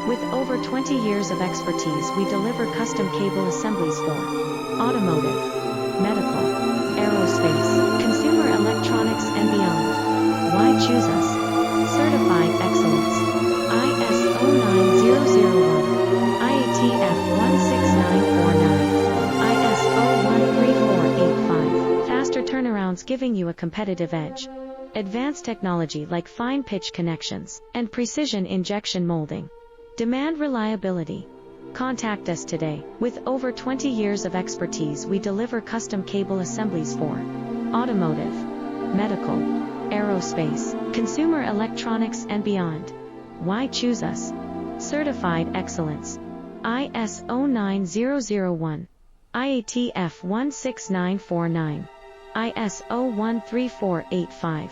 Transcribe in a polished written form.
With over 20 years of expertise, we deliver custom cable assemblies for automotive, medical, aerospace, consumer electronics and beyond. Why choose us? Certified excellence. ISO 9001, IATF 16949, ISO 13485. Faster turnarounds giving you a competitive edge. Advanced technology like fine pitch connections and precision injection molding. Demand reliability. Contact us today. With over 20 years of expertise, we deliver custom cable assemblies for automotive, medical, aerospace, consumer electronics and beyond. Why choose us? Certified excellence. ISO 9001, IATF 16949, ISO 13485.